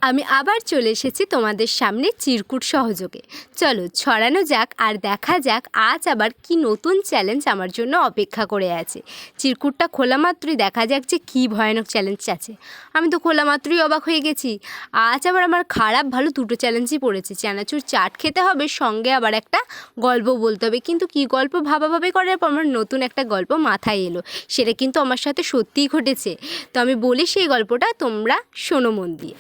আমি আবার চলে এসেছি তোমাদের সামনে চিরকুট সহযোগে। চলো ছড়ানো যাক আর দেখা যাক আজ আবার কি নতুন চ্যালেঞ্জ আমার জন্য অপেক্ষা করে আছে। চিরকুটটা খোলা মাত্রই দেখা যাক যে কী ভয়ানক চ্যালেঞ্জ আছে। আমি তো খোলা মাত্রই অবাক হয়ে গেছি। আজ আবার আমার খারাপ ভালো দুটো চ্যালেঞ্জই পড়েছে। চানাচুর চাট খেতে হবে, সঙ্গে আবার একটা গল্প বলতে হবে। কিন্তু কী গল্প ভাবাভাবি করার পর আমার নতুন একটা গল্প মাথায় এলো, সেটা কিন্তু আমার সাথে সত্যিই ঘটেছে। তো আমি বলি সেই গল্পটা, তোমরা শোনো মন দিয়ে।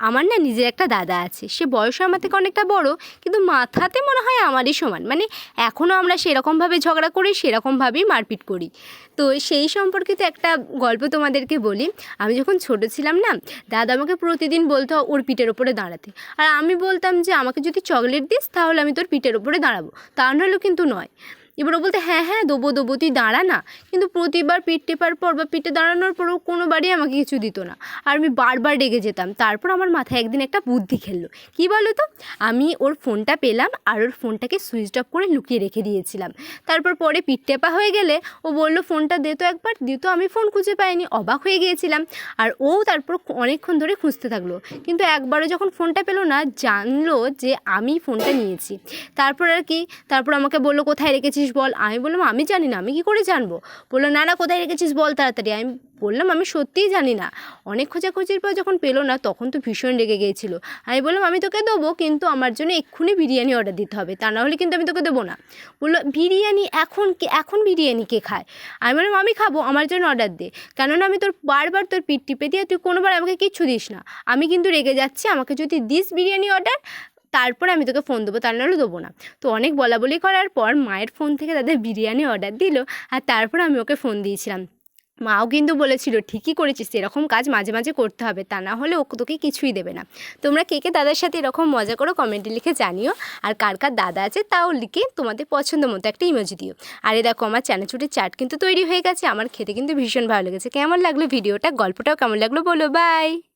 আমার না নিজের একটা দাদা আছে, সে বয়সে আমার থেকে অনেকটা বড়, কিন্তু মাথাতে মনে হয় আমারই সমান। মানে এখনও আমরা সেরকমভাবে ঝগড়া করি, সেরকমভাবেই মারপিট করি। তো সেই সম্পর্কিত একটা গল্প তোমাদেরকে বলি। আমি যখন ছোটো ছিলাম না, দাদা আমাকে প্রতিদিন বলতো ওর পিঠের ওপরে দাঁড়াতে। আর আমি বলতাম যে আমাকে যদি চকলেট দিস তাহলে আমি তোর পিঠের ওপরে দাঁড়াবো, তা নাহলেও কিন্তু নয়। এবার ও বলতে হ্যাঁ হ্যাঁ দেবো দেবো, তুই দাঁড়া না। কিন্তু প্রতিবার পিঠ টেপার পর বা পিঠে দাঁড়ানোর পরও কোনোবারই আমাকে কিছু দিত না, আর আমি বারবার রেগে যেতাম। তারপর আমার মাথায় একদিন একটা বুদ্ধি খেললো। কী বলো তো, আমি ওর ফোনটা পেলাম আর ওর ফোনটাকে সুইচ অফ করে লুকিয়ে রেখে দিয়েছিলাম। তারপর পরে পিঠ টেপা হয়ে গেলে ও বললো ফোনটা দে তো একবার। দিত, আমি ফোন খুঁজে পাইনি, অবাক হয়ে গিয়েছিলাম। আর ও তারপর অনেকক্ষণ ধরে খুঁজতে থাকলো, কিন্তু একবারও যখন ফোনটা পেলো না, জানলো যে আমি ফোনটা নিয়েছি। তারপর আমাকে বললো কোথায় রেখেছিস বল। আমি বললাম আমি জানি না, আমি কী করে জানবো। বললো না না কোথায় রেখেছিস বল তাড়াতাড়ি। আমি বললাম আমি সত্যিই জানি না। অনেক খোঁজাখুঁজির পর যখন পেলো না, তখন তো ভীষণ রেগে গিয়েছিলো। আমি বললাম আমি তোকে দেবো, কিন্তু আমার জন্য এক্ষুনি বিরিয়ানি অর্ডার দিতে হবে, তা নাহলে কিন্তু আমি তোকে দেবো না। বললো বিরিয়ানি এখন বিরিয়ানি কে খায়। আমি বললাম আমি খাবো, আমার জন্য অর্ডার দে। কেননা আমি তোর বারবার তোর পিঠ টিপে দিয়ে তুই কোনোবার আমাকে কিচ্ছু দিস না। আমি কিন্তু রেগে যাচ্ছি, আমাকে যদি দিস বিরিয়ানি অর্ডার তারপরে আমি তোকে ফোন দেবো, তার নাহলে দেবো না। তো অনেক বলাবলি করার পর মায়ের ফোন থেকে তাদের বিরিয়ানি অর্ডার দিল, আর তারপর আমি ওকে ফোন দিয়েছিলাম। মাও কিন্তু বলেছিল ঠিকই করেছিস, এরকম কাজ মাঝে মাঝে করতে হবে, তা না হলে ও তোকে কিছুই দেবে না। তোমরা কে কে দাদার সাথে এরকম মজা করো কমেন্টে লিখে জানিও। আর কার কার দাদা আছে তাও লিখে তোমাদের পছন্দ মতো একটা ইমোজি দিও। আর এই দেখো আমার চানাচুরের চাট কিন্তু তৈরি হয়ে গেছে। আমার খেতে কিন্তু ভীষণ ভালো লেগেছে। কেমন লাগলো ভিডিওটা, গল্পটাও কেমন লাগলো বলো। বাই।